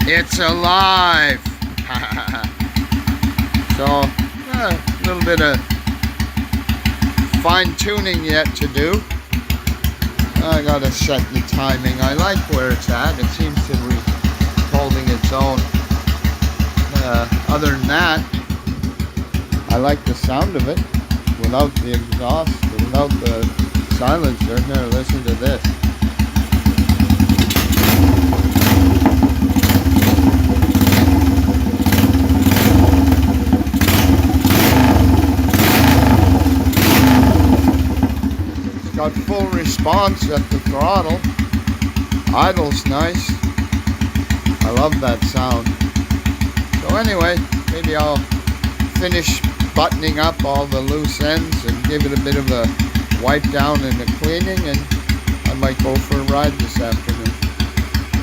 It's alive! So, a little bit of fine-tuning yet to do. I gotta set the timing. I like where it's at. It seems to be holding its own. Other than that, I like the sound of it without the exhaust, without the silencer. Here, listen to this. It's got full response at the throttle. Idle's nice. I love that sound. So anyway, maybe I'll finish buttoning up all the loose ends and give it a bit of a wipe down and a cleaning, and I might go for a ride this afternoon.